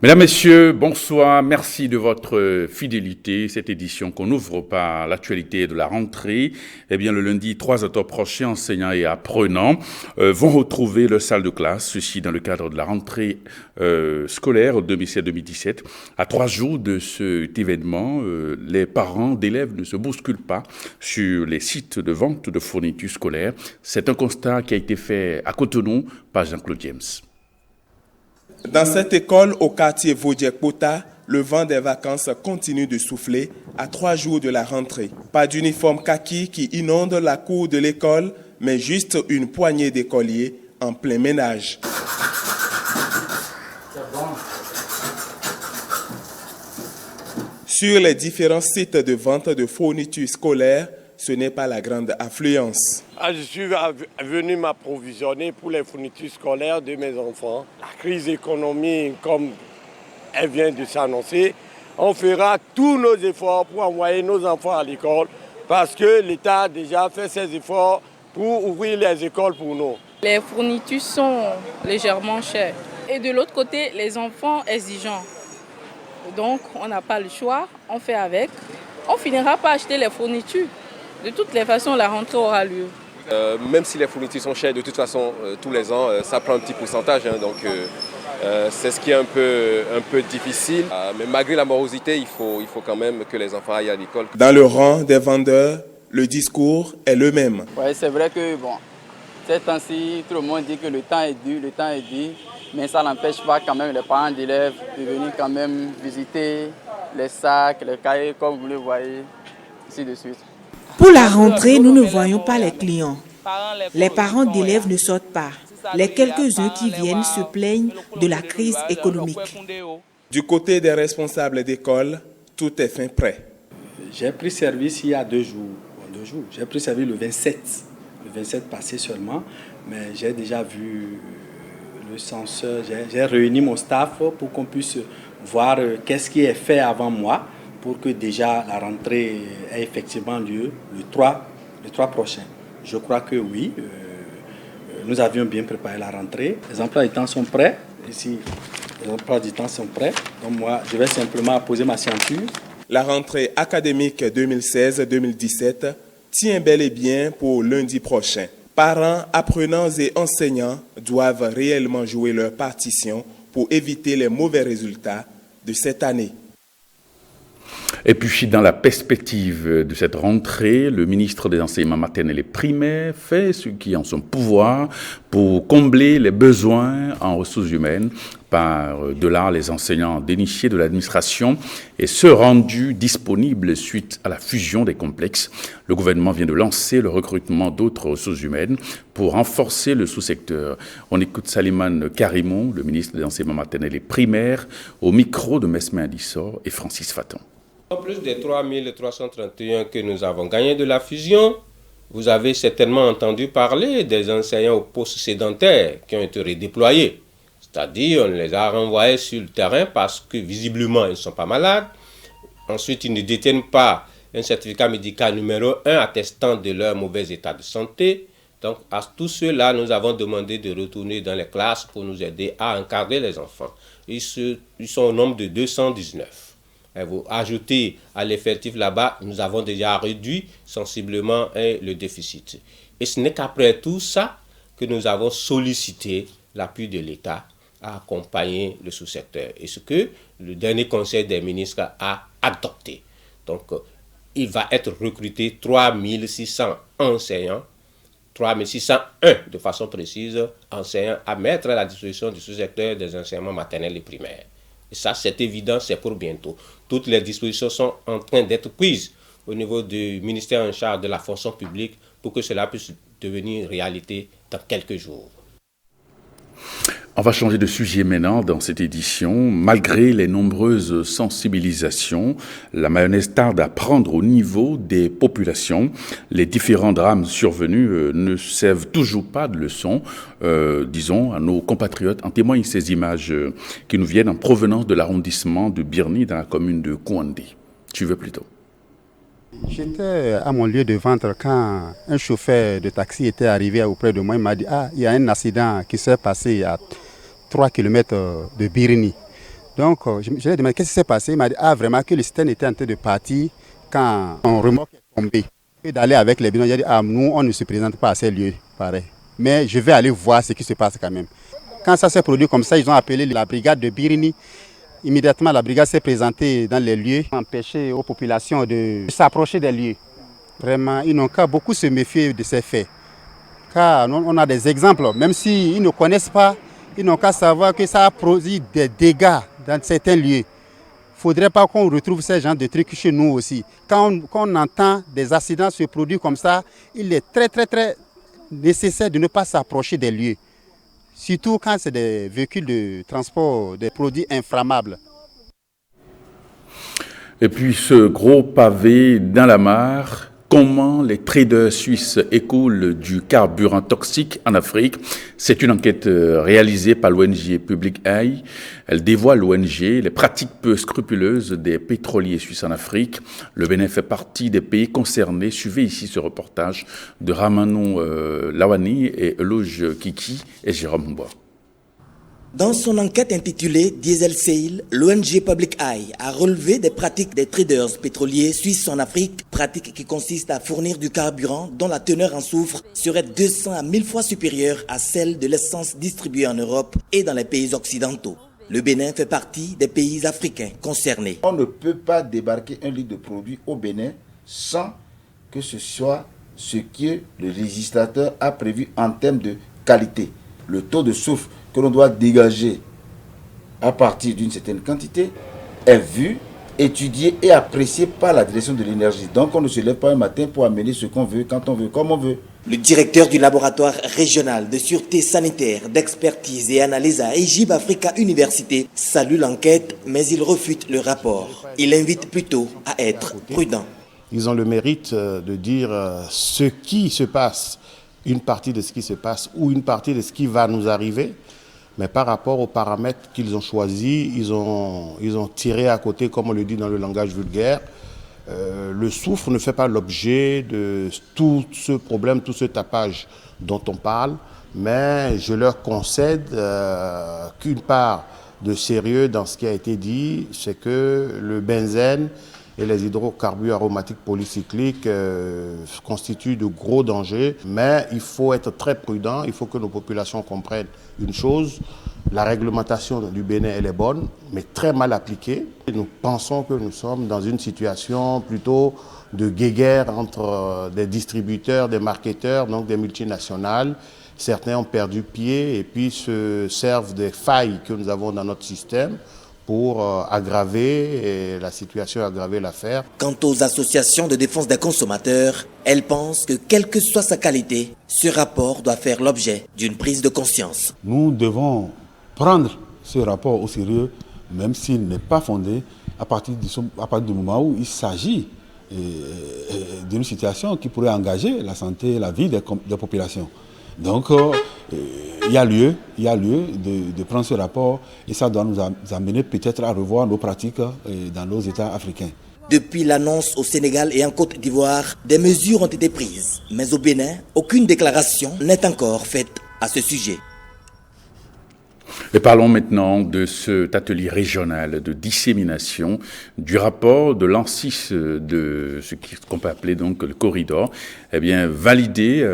Mesdames, Messieurs, bonsoir. Merci de votre fidélité. Cette édition qu'on ouvre par l'actualité de la rentrée. Eh bien, le lundi 3 octobre prochain, enseignants et apprenants vont retrouver leur salle de classe. Ceci dans le cadre de la rentrée scolaire 2016-2017. À 3 jours de cet événement, les parents d'élèves ne se bousculent pas sur les sites de vente de fournitures scolaires. C'est un constat qui a été fait à Cotonou par Jean-Claude James. Dans cette école au quartier Vodiek-Pota, le vent des vacances continue de souffler à 3 jours de la rentrée. Pas d'uniforme kaki qui inonde la cour de l'école, mais juste une poignée d'écoliers en plein ménage. Sur les différents sites de vente de fournitures scolaires, ce n'est pas la grande affluence. Je suis venu m'approvisionner pour les fournitures scolaires de mes enfants. La crise économique, comme elle vient de s'annoncer, on fera tous nos efforts pour envoyer nos enfants à l'école parce que l'État a déjà fait ses efforts pour ouvrir les écoles pour nous. Les fournitures sont légèrement chères. Et de l'autre côté, les enfants exigeants. Donc, on n'a pas le choix, on fait avec. On finira par acheter les fournitures. De toutes les façons, la rentrée aura lieu. Même si les fournitures sont chères, de toute façon, tous les ans, ça prend un petit pourcentage. Donc, c'est ce qui est un peu difficile. Mais malgré la morosité, il faut quand même que les enfants aillent à l'école. Dans le rang des vendeurs, le discours est le même. Oui, c'est vrai que, ces temps-ci, tout le monde dit que le temps est dur, mais ça n'empêche pas quand même les parents d'élèves de venir quand même visiter les sacs, les cahiers, comme vous le voyez, ainsi de suite. Pour la rentrée, nous ne voyons pas les clients. Les parents d'élèves ne sortent pas. Les quelques-uns qui viennent se plaignent de la crise économique. Du côté des responsables d'école, tout est fin prêt. J'ai pris service il y a 2 jours. J'ai pris service le 27. Le 27 passé seulement. Mais j'ai déjà vu le censeur. J'ai réuni mon staff pour qu'on puisse voir qu'est-ce qui est fait avant moi, pour que déjà la rentrée ait effectivement lieu le 3 prochain. Je crois que oui, nous avions bien préparé la rentrée. Les emplois du temps sont prêts. Ici, les emplois du temps sont prêts. Donc moi, je vais simplement poser ma ceinture. La rentrée académique 2016-2017 tient bel et bien pour lundi prochain. Parents, apprenants et enseignants doivent réellement jouer leur partition pour éviter les mauvais résultats de cette année. Et puis, dans la perspective de cette rentrée, le ministre des Enseignements maternels et primaires fait ce qui est en son pouvoir pour combler les besoins en ressources humaines par de là les enseignants dénichés de l'administration et ceux rendus disponibles suite à la fusion des complexes. Le gouvernement vient de lancer le recrutement d'autres ressources humaines pour renforcer le sous-secteur. On écoute Salimane Karimon, le ministre des Enseignements maternels et primaires, au micro de Mesme Adissor et Francis Faton. En plus des 3331 que nous avons gagnés de la fusion, vous avez certainement entendu parler des enseignants aux postes sédentaires qui ont été redéployés. C'est-à-dire, on les a renvoyés sur le terrain parce que visiblement, ils ne sont pas malades. Ensuite, ils ne détiennent pas un certificat médical numéro 1 attestant de leur mauvais état de santé. Donc, à tous ceux-là, nous avons demandé de retourner dans les classes pour nous aider à encadrer les enfants. Ils sont au nombre de 219. Et vous ajoutez à l'effectif là-bas, nous avons déjà réduit sensiblement le déficit. Et ce n'est qu'après tout ça que nous avons sollicité l'appui de l'État à accompagner le sous-secteur. Et ce que le dernier conseil des ministres a adopté. Donc, il va être recruté 3600 enseignants, 3601 de façon précise, enseignants à mettre à la disposition du sous-secteur des enseignements maternels et primaires. Et ça, c'est évident, c'est pour bientôt. Toutes les dispositions sont en train d'être prises au niveau du ministère en charge de la fonction publique pour que cela puisse devenir réalité dans quelques jours. On va changer de sujet maintenant dans cette édition. Malgré les nombreuses sensibilisations, la mayonnaise tarde à prendre au niveau des populations. Les différents drames survenus ne servent toujours pas de leçon, disons, à nos compatriotes. En témoignent ces images qui nous viennent en provenance de l'arrondissement de Birni dans la commune de Kouandé. Tu veux plutôt. J'étais à mon lieu de vente quand un chauffeur de taxi était arrivé auprès de moi. Il m'a dit « Ah, il y a un accident qui s'est passé à 3 km de Birni. » Donc, je lui ai demandé qu'est-ce qui s'est passé. Il m'a dit, ah, vraiment, que le citerne était en train de partir quand un remorque est tombé. Et d'aller avec les bidons, il a dit, ah, nous, on ne se présente pas à ces lieux, pareil. Mais je vais aller voir ce qui se passe quand même. Quand ça s'est produit comme ça, ils ont appelé la brigade de Birini. Immédiatement, la brigade s'est présentée dans les lieux, empêcher aux populations de s'approcher des lieux. Vraiment, ils n'ont qu'à beaucoup se méfier de ces faits. Car on a des exemples, même s'ils ne connaissent pas, ils n'ont qu'à savoir que ça a produit des dégâts dans certains lieux. Il ne faudrait pas qu'on retrouve ce genre de trucs chez nous aussi. Quand on entend des accidents se produire comme ça, il est très nécessaire de ne pas s'approcher des lieux. Surtout quand c'est des véhicules de transport, des produits inflammables. Et puis ce gros pavé dans la mare, comment les traders suisses écoulent du carburant toxique en Afrique. C'est une enquête réalisée par l'ONG Public Eye. Elle dévoile l'ONG, les pratiques peu scrupuleuses des pétroliers suisses en Afrique. Le Bénin fait partie des pays concernés. Suivez ici ce reportage de Ramanou Lawani et Eloge Kiki et Jérôme Bois. Dans son enquête intitulée Diesel Sale, l'ONG Public Eye a relevé des pratiques des traders pétroliers suisses en Afrique, pratiques qui consistent à fournir du carburant dont la teneur en soufre serait 200 à 1000 fois supérieure à celle de l'essence distribuée en Europe et dans les pays occidentaux. Le Bénin fait partie des pays africains concernés. On ne peut pas débarquer un litre de produit au Bénin sans que ce soit ce que le législateur a prévu en termes de qualité. Le taux de soufre que l'on doit dégager à partir d'une certaine quantité est vu, étudié et apprécié par la direction de l'énergie. Donc on ne se lève pas un matin pour amener ce qu'on veut, quand on veut, comme on veut. Le directeur du laboratoire régional de sûreté sanitaire, d'expertise et analyse à Egypt Africa Université salue l'enquête, mais il refute le rapport. Il invite plutôt à être prudent. Ils ont le mérite de dire ce qui se passe, une partie de ce qui se passe ou une partie de ce qui va nous arriver. Mais par rapport aux paramètres qu'ils ont choisis, ils ont tiré à côté, comme on le dit dans le langage vulgaire. Le soufre ne fait pas l'objet de tout ce problème, tout ce tapage dont on parle, mais je leur concède qu'une part de sérieux dans ce qui a été dit, c'est que le benzène et les hydrocarbures aromatiques polycycliques constituent de gros dangers, mais il faut être très prudent, il faut que nos populations comprennent une chose, la réglementation du Bénin elle est bonne, mais très mal appliquée. Et nous pensons que nous sommes dans une situation plutôt de guéguerre entre des distributeurs, des marketeurs, donc des multinationales. Certains ont perdu pied et puis se servent des failles que nous avons dans notre système pour aggraver la situation, aggraver l'affaire. Quant aux associations de défense des consommateurs, elles pensent que quelle que soit sa qualité, ce rapport doit faire l'objet d'une prise de conscience. Nous devons prendre ce rapport au sérieux, même s'il n'est pas fondé, à partir du moment où il s'agit d'une situation qui pourrait engager la santé et la vie des populations. Donc, il y a lieu de prendre ce rapport et ça doit nous amener peut-être à revoir nos pratiques dans nos États africains. Depuis l'annonce au Sénégal et en Côte d'Ivoire, des mesures ont été prises. Mais au Bénin, aucune déclaration n'est encore faite à ce sujet. Et parlons maintenant de cet atelier régional de dissémination du rapport de l'ANSIS, de ce qu'on peut appeler donc le corridor. Eh bien, valider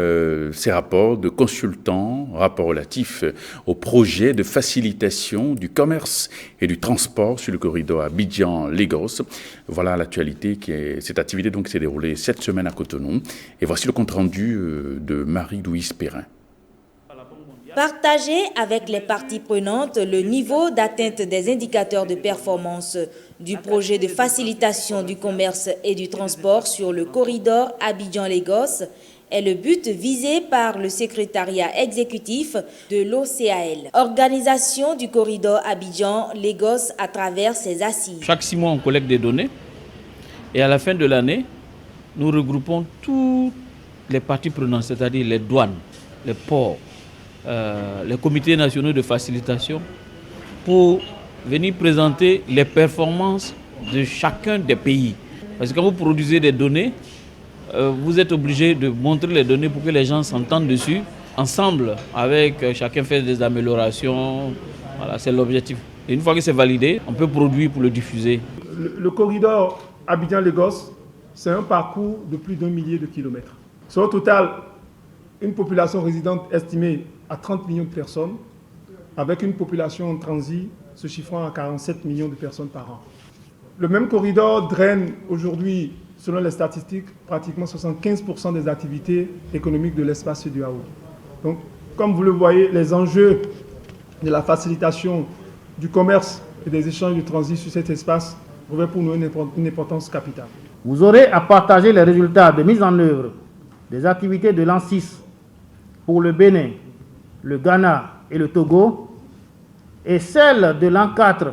ces rapports de consultants, rapports relatifs au projet de facilitation du commerce et du transport sur le corridor Abidjan-Lagos. Voilà l'actualité cette activité donc s'est déroulée cette semaine à Cotonou. Et voici le compte rendu de Marie-Louise Perrin. Partager avec les parties prenantes le niveau d'atteinte des indicateurs de performance du projet de facilitation du commerce et du transport sur le corridor Abidjan-Lagos est le but visé par le secrétariat exécutif de l'OCAL, organisation du corridor Abidjan-Lagos à travers ses assises. Chaque 6 mois, on collecte des données et à la fin de l'année, nous regroupons toutes les parties prenantes, c'est-à-dire les douanes, les ports, les comités nationaux de facilitation pour venir présenter les performances de chacun des pays. Parce que quand vous produisez des données, vous êtes obligé de montrer les données pour que les gens s'entendent dessus. Ensemble, avec chacun fait des améliorations. Voilà, c'est l'objectif. Et une fois que c'est validé, on peut produire pour le diffuser. Le corridor Abidjan-Lagos, c'est un parcours de plus d'1 millier de kilomètres. C'est au total une population résidente estimée à 30 millions de personnes, avec une population en transit se chiffrant à 47 millions de personnes par an. Le même corridor draine aujourd'hui, selon les statistiques, pratiquement 75% des activités économiques de l'espace du Haut. Donc, comme vous le voyez, les enjeux de la facilitation du commerce et des échanges de transit sur cet espace revêtent pour nous une importance capitale. Vous aurez à partager les résultats de mise en œuvre des activités de l'an 6 pour le Bénin, le Ghana et le Togo, et celles de l'an 4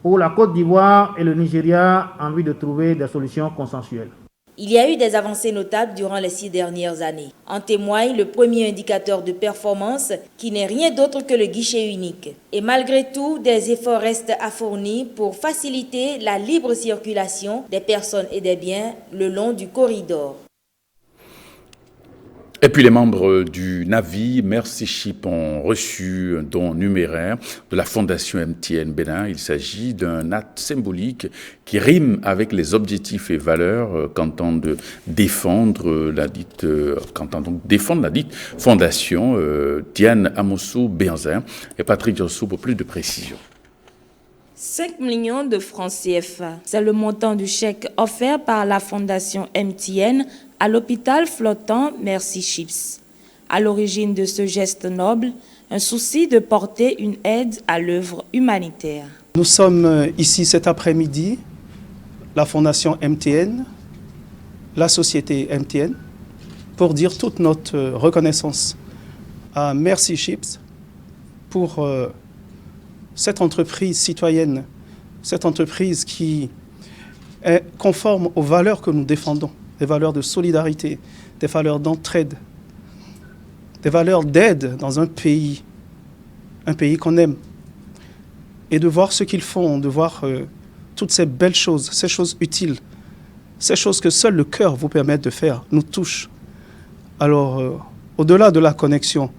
pour la Côte d'Ivoire et le Nigeria en vue de trouver des solutions consensuelles. Il y a eu des avancées notables durant les 6 dernières années. En témoigne le premier indicateur de performance qui n'est rien d'autre que le guichet unique. Et malgré tout, des efforts restent à fournir pour faciliter la libre circulation des personnes et des biens le long du corridor. Et puis les membres du Navi Mercy Ship ont reçu un don numéraire de la Fondation MTN Bénin. Il s'agit d'un acte symbolique qui rime avec les objectifs et valeurs qu'entendent défendre la dite fondation. Diane Amossou-Béanzin et Patrick Jossou pour plus de précisions. 5 millions de francs CFA, c'est le montant du chèque offert par la Fondation MTN à l'hôpital flottant Mercy Ships. À l'origine de ce geste noble, un souci de porter une aide à l'œuvre humanitaire. Nous sommes ici cet après-midi, la Fondation MTN, la société MTN, pour dire toute notre reconnaissance à Mercy Ships pour cette entreprise citoyenne, cette entreprise qui est conforme aux valeurs que nous défendons, des valeurs de solidarité, des valeurs d'entraide, des valeurs d'aide dans un pays qu'on aime. Et de voir ce qu'ils font, de voir toutes ces belles choses, ces choses utiles, ces choses que seul le cœur vous permet de faire, nous touchent. Alors, au-delà de la connexion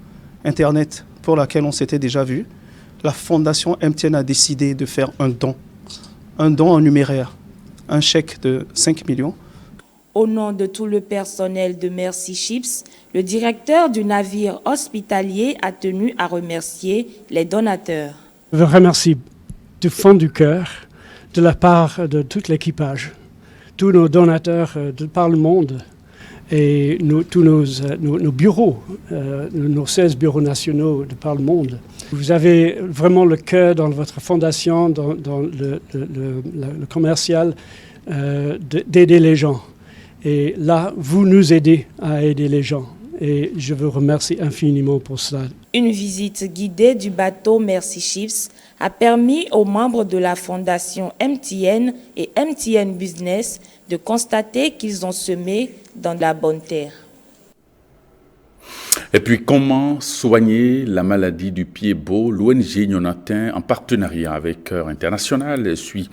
Internet pour laquelle on s'était déjà vu, la Fondation MTN a décidé de faire un don en numéraire, un chèque de 5 millions. Au nom de tout le personnel de Mercy Ships, le directeur du navire hospitalier a tenu à remercier les donateurs. Je remercie du fond du cœur, de la part de tout l'équipage, tous nos donateurs de par le monde et tous nos bureaux, nos 16 bureaux nationaux de par le monde. Vous avez vraiment le cœur dans votre fondation, dans le commercial, d'aider les gens. Et là, vous nous aidez à aider les gens. Et je vous remercie infiniment pour cela. Une visite guidée du bateau Mercy Ships a permis aux membres de la Fondation MTN et MTN Business de constater qu'ils ont semé dans la bonne terre. Et puis, comment soigner la maladie du pied beau? L'ONG Nyonatin, en partenariat avec Cœur International, suit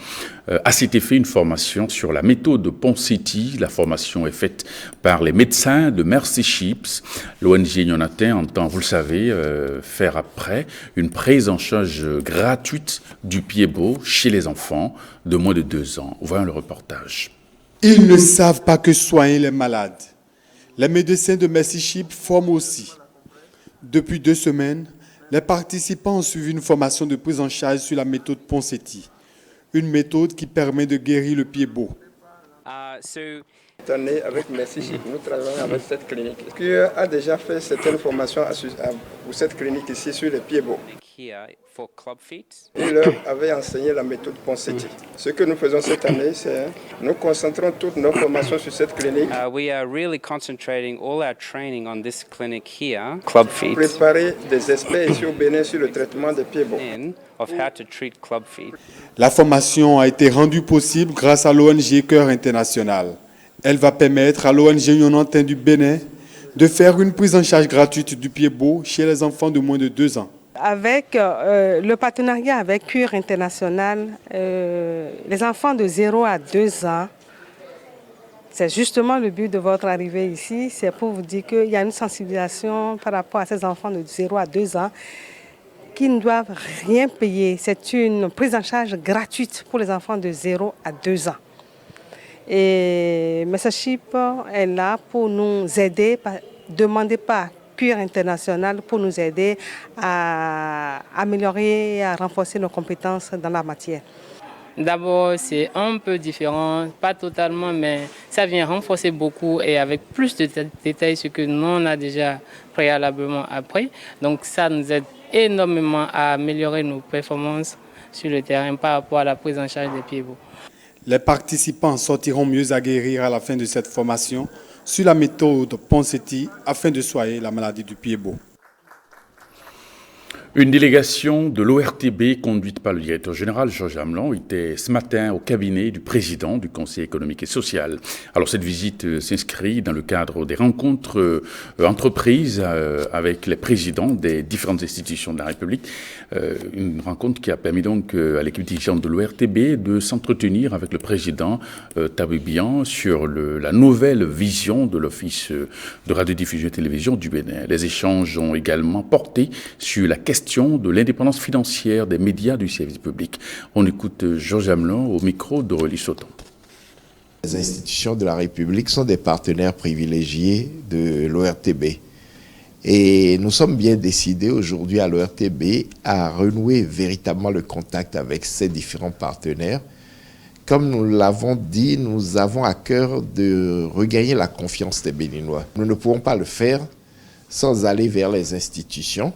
à cet effet une formation sur la méthode de Ponseti. La formation est faite par les médecins de Mercy Ships. L'ONG Nyonatin entend, vous le savez, faire après une prise en charge gratuite du pied beau chez les enfants de moins de 2 ans. Voyons le reportage. Ils ne savent pas que soigner les malades. Les médecins de Mercy Ships forment aussi. Depuis 2 semaines, les participants ont suivi une formation de prise en charge sur la méthode Ponseti, une méthode qui permet de guérir le pied beau. Cette année, avec Mercy Ships, nous travaillons avec cette clinique qui a déjà fait certaines formations pour cette clinique ici sur les pieds beaux. Il leur avait enseigné la méthode Ponseti. Ce que nous faisons cette année, c'est nous concentrons toutes nos formations sur cette clinique. We are really concentrating all our training on this clinic here, Club Feet. Préparer des experts ici au Bénin sur le traitement des pieds beaux. Of how to treat club feet. La formation a été rendue possible grâce à l'ONG Cœur International. Elle va permettre à l'ONG Nyonatin du Bénin de faire une prise en charge gratuite du pied beau chez les enfants de moins de 2 ans. Avec le partenariat avec Cure International, les enfants de 0 à 2 ans, c'est justement le but de votre arrivée ici, c'est pour vous dire qu'il y a une sensibilisation par rapport à ces enfants de 0 à 2 ans qui ne doivent rien payer. C'est une prise en charge gratuite pour les enfants de 0 à 2 ans. Et Messership est là pour nous aider, demandé par Cure International pour nous aider à améliorer et à renforcer nos compétences dans la matière. D'abord, c'est un peu différent, pas totalement, mais ça vient renforcer beaucoup et avec plus de détails ce que nous on a déjà préalablement appris. Donc ça nous aide énormément à améliorer nos performances sur le terrain par rapport à la prise en charge des pieds-beaux. Les participants sortiront mieux aguerris à la fin de cette formation sur la méthode Ponseti afin de soigner la maladie du pied-beau. Une délégation de l'ORTB conduite par le directeur général Georges Amelon était ce matin au cabinet du président du Conseil économique et social. Alors cette visite s'inscrit dans le cadre des rencontres entreprises avec les présidents des différentes institutions de la République. Une rencontre qui a permis donc à l'équipe dirigeante de l'ORTB de s'entretenir avec le président Tawibian sur la nouvelle vision de l'Office de radiodiffusion et télévision du Bénin. Les échanges ont également porté sur la question de l'indépendance financière des médias du service public. On écoute Georges Amelon au micro d'Aurélie Sauton. Les institutions de la République sont des partenaires privilégiés de l'ORTB. Et nous sommes bien décidés aujourd'hui à l'ORTB à renouer véritablement le contact avec ces différents partenaires. Comme nous l'avons dit, nous avons à cœur de regagner la confiance des Béninois. Nous ne pouvons pas le faire sans aller vers les institutions,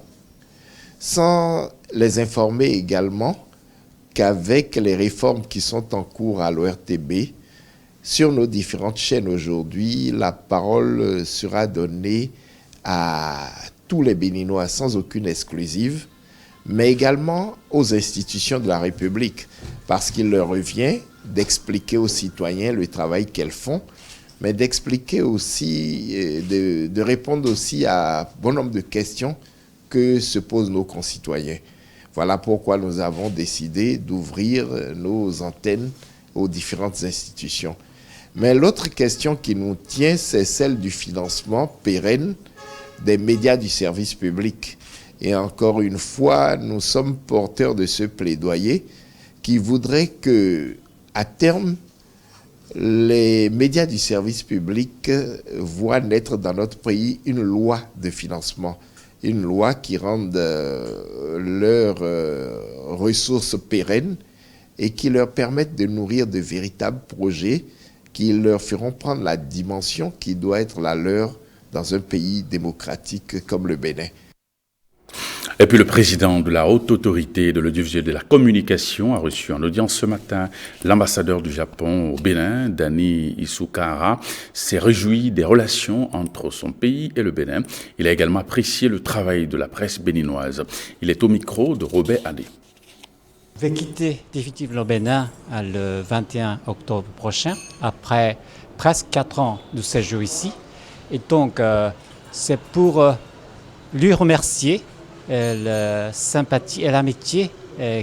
sans les informer également qu'avec les réformes qui sont en cours à l'ORTB, sur nos différentes chaînes aujourd'hui, la parole sera donnée à tous les Béninois sans aucune exclusive, mais également aux institutions de la République, parce qu'il leur revient d'expliquer aux citoyens le travail qu'elles font, mais d'expliquer aussi, de répondre aussi à bon nombre de questions que se posent nos concitoyens. Voilà pourquoi nous avons décidé d'ouvrir nos antennes aux différentes institutions. Mais l'autre question qui nous tient, c'est celle du financement pérenne des médias du service public. Et encore une fois, nous sommes porteurs de ce plaidoyer qui voudrait que, à terme, les médias du service public voient naître dans notre pays une loi de financement. Une loi qui rende leurs ressources pérennes et qui leur permette de nourrir de véritables projets qui leur feront prendre la dimension qui doit être la leur dans un pays démocratique comme le Bénin. Et puis le président de la Haute Autorité de l'Audiovisuel et de la Communication a reçu en audience ce matin l'ambassadeur du Japon au Bénin, Dani Isukahara, s'est réjoui des relations entre son pays et le Bénin. Il a également apprécié le travail de la presse béninoise. Il est au micro de Robert Adé. Je vais quitter définitivement le Bénin le 21 octobre prochain, après presque 4 ans de séjour ici. Et donc, c'est pour lui remercier la sympathie et l'amitié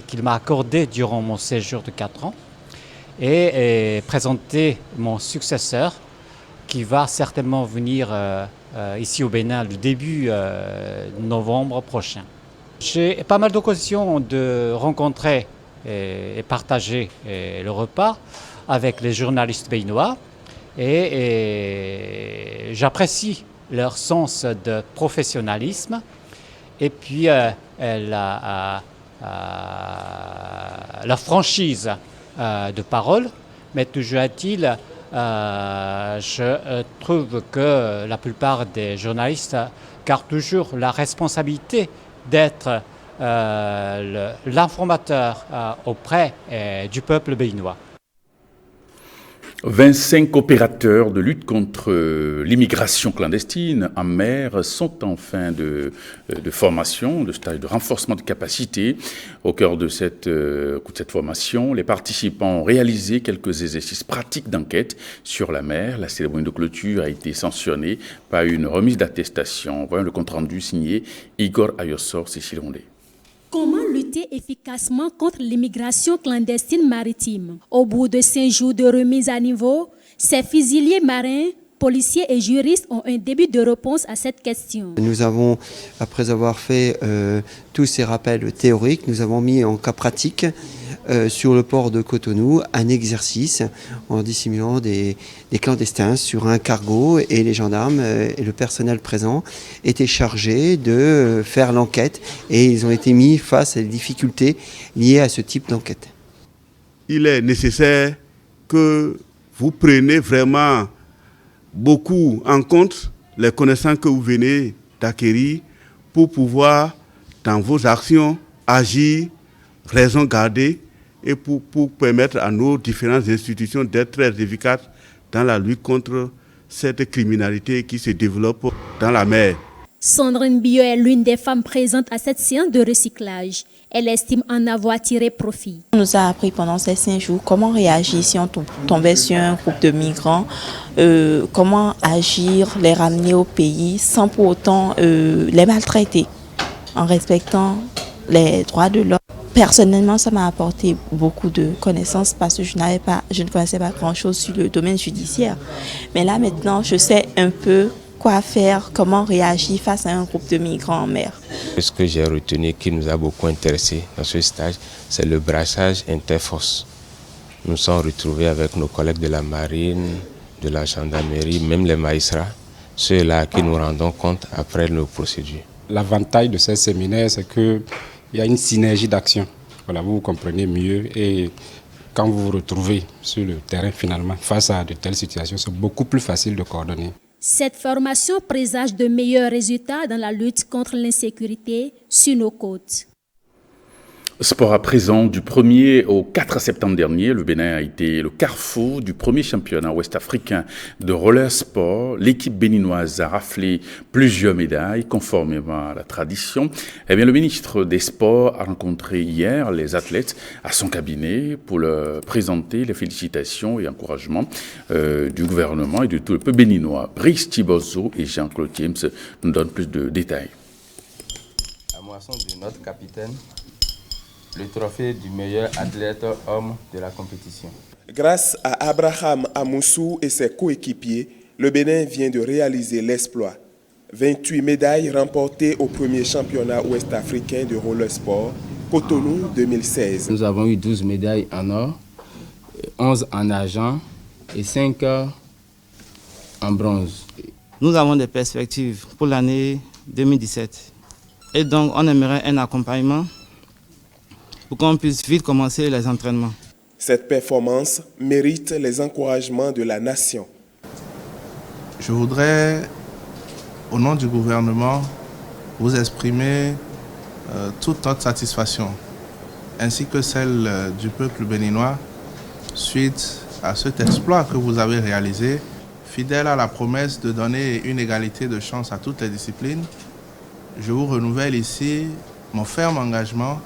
qu'il m'a accordé durant mon séjour de 4 ans et présenter mon successeur qui va certainement venir ici au Bénin le début novembre prochain. J'ai pas mal d'occasions de rencontrer et partager le repas avec les journalistes béninois et j'apprécie leur sens de professionnalisme et puis la franchise de parole. Mais toujours est-il, je trouve que la plupart des journalistes gardent toujours la responsabilité d'être l'informateur auprès du peuple béninois. 25 opérateurs de lutte contre l'immigration clandestine en mer sont en fin de formation, de stage de renforcement de capacité. Au cœur de cette formation, les participants ont réalisé quelques exercices pratiques d'enquête sur la mer. La cérémonie de clôture a été sanctionnée par une remise d'attestation. Voyons le compte-rendu signé Igor Ayosor Cécile-Rondé. Comment lutter efficacement contre l'immigration clandestine maritime? Au bout de 5 jours de remise à niveau, ces fusiliers marins Policiers et juristes ont un début de réponse à cette question. Nous avons, après avoir fait tous ces rappels théoriques, nous avons mis en cas pratique sur le port de Cotonou un exercice en dissimulant des clandestins sur un cargo, et les gendarmes et le personnel présent étaient chargés de faire l'enquête, et ils ont été mis face à des difficultés liées à ce type d'enquête. Il est nécessaire que vous preniez vraiment beaucoup en compte les connaissances que vous venez d'acquérir pour pouvoir, dans vos actions, agir, raison garder, et pour permettre à nos différentes institutions d'être très efficaces dans la lutte contre cette criminalité qui se développe dans la mer. Sandrine Bio est l'une des femmes présentes à cette séance de recyclage. Elle estime en avoir tiré profit. On nous a appris pendant ces 5 jours comment réagir si on tombait sur un groupe de migrants, comment agir, les ramener au pays sans pour autant les maltraiter, en respectant les droits de l'homme. Personnellement, ça m'a apporté beaucoup de connaissances parce que je ne connaissais pas grand-chose sur le domaine judiciaire. Mais là, maintenant, je sais un peu quoi faire, comment réagir face à un groupe de migrants en mer. Ce que j'ai retenu qui nous a beaucoup intéressé dans ce stage, c'est le brassage interforce. Nous sommes retrouvés avec nos collègues de la marine, de la gendarmerie, même les magistrats, ceux-là qui nous rendons compte après nos procédures. L'avantage de ces séminaires, c'est qu'il y a une synergie d'action. Voilà, vous comprenez mieux, et quand vous vous retrouvez sur le terrain finalement face à de telles situations, c'est beaucoup plus facile de coordonner. Cette formation présage de meilleurs résultats dans la lutte contre l'insécurité sur nos côtes. Sport à présent, du 1er au 4 septembre dernier, le Bénin a été le carrefour du premier championnat ouest-africain de roller sport. L'équipe béninoise a raflé plusieurs médailles conformément à la tradition. Eh bien, le ministre des Sports a rencontré hier les athlètes à son cabinet pour leur présenter les félicitations et encouragements du gouvernement et de tout le peuple béninois. Brice Thibozo et Jean-Claude James nous donnent plus de détails. La moisson de notre capitaine, le trophée du meilleur athlète homme de la compétition. Grâce à Abraham Amoussou et ses coéquipiers, le Bénin vient de réaliser l'exploit. 28 médailles remportées au premier championnat ouest-africain de roller sport, Cotonou 2016. Nous avons eu 12 médailles en or, 11 en argent et 5 en bronze. Nous avons des perspectives pour l'année 2017. Et donc, on aimerait un accompagnement pour qu'on puisse vite commencer les entraînements. Cette performance mérite les encouragements de la nation. Je voudrais, au nom du gouvernement, vous exprimer toute notre satisfaction, ainsi que celle du peuple béninois, suite à cet exploit que vous avez réalisé, fidèle à la promesse de donner une égalité de chance à toutes les disciplines. Je vous renouvelle ici mon ferme engagement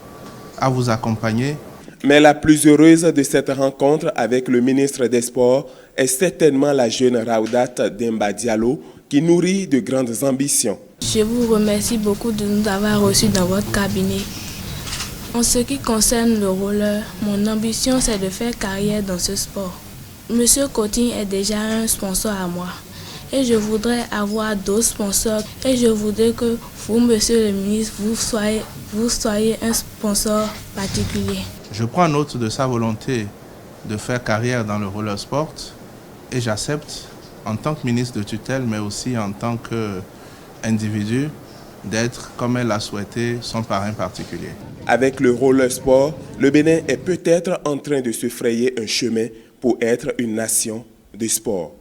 à vous accompagner. Mais la plus heureuse de cette rencontre avec le ministre des Sports est certainement la jeune Raoudat Demba Diallo qui nourrit de grandes ambitions. Je vous remercie beaucoup de nous avoir reçus dans votre cabinet. En ce qui concerne le roller, mon ambition c'est de faire carrière dans ce sport. Monsieur Cotin est déjà un sponsor à moi. Et je voudrais avoir d'autres sponsors. Et je voudrais que vous, monsieur le ministre, vous soyez un sponsor particulier. Je prends note de sa volonté de faire carrière dans le roller sport et j'accepte, en tant que ministre de tutelle, mais aussi en tant qu'individu, d'être, comme elle l'a souhaité, son parrain particulier. Avec le roller sport, le Bénin est peut-être en train de se frayer un chemin pour être une nation de sport.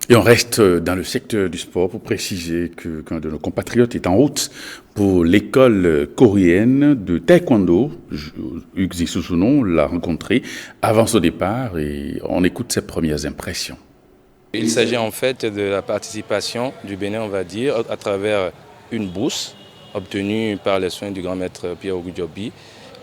Et on reste dans le secteur du sport pour préciser qu'un de nos compatriotes est en route pour l'école coréenne de taekwondo. Hugues Susunon l'a rencontré avant son départ et on écoute ses premières impressions. Il s'agit en fait de la participation du Bénin, on va dire, à travers une bourse obtenue par les soins du grand maître Pierre Ougudjobi.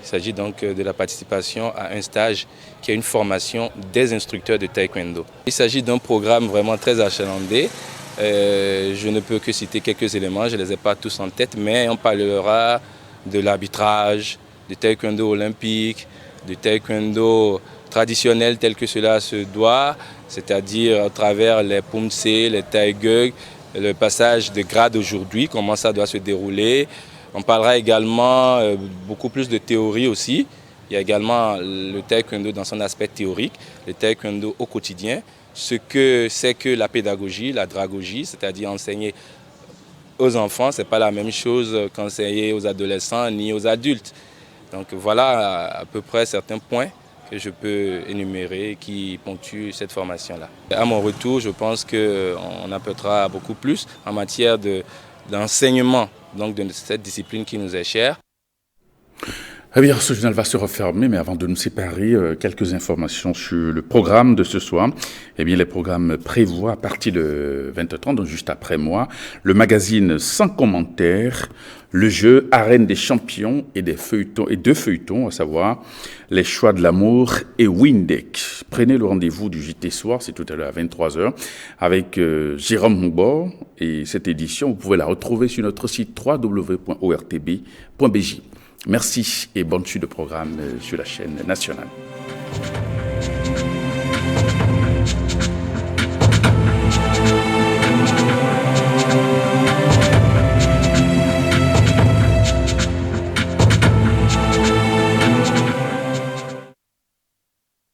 Il s'agit donc de la participation à un stage qui est une formation des instructeurs de taekwondo. Il s'agit d'un programme vraiment très achalandé. Je ne peux que citer quelques éléments, je ne les ai pas tous en tête, mais on parlera de l'arbitrage, du taekwondo olympique, du taekwondo traditionnel tel que cela se doit, c'est-à-dire à travers les pumse, les taeguk, le passage de grade aujourd'hui, comment ça doit se dérouler. On parlera également beaucoup plus de théorie aussi. Il y a également le taekwondo dans son aspect théorique, le taekwondo au quotidien, ce que c'est que la pédagogie, la dragogie, c'est-à-dire enseigner aux enfants, ce n'est pas la même chose qu'enseigner aux adolescents ni aux adultes. Donc voilà à peu près certains points que je peux énumérer qui ponctuent cette formation-là. À mon retour, je pense qu'on apportera beaucoup plus en matière d'enseignement donc de cette discipline qui nous est chère. Eh bien, ce journal va se refermer, mais avant de nous séparer, quelques informations sur le programme de ce soir. Eh bien, les programmes prévoient à partir de 20h30, donc juste après moi, le magazine sans commentaire, le jeu Arène des champions et deux feuilletons, à savoir Les choix de l'amour et Windex. Prenez le rendez-vous du JT Soir, c'est tout à l'heure à 23h, avec Jérôme Moubor. Et cette édition, vous pouvez la retrouver sur notre site www.ortb.bj. Merci et bonne suite de programme sur la chaîne nationale.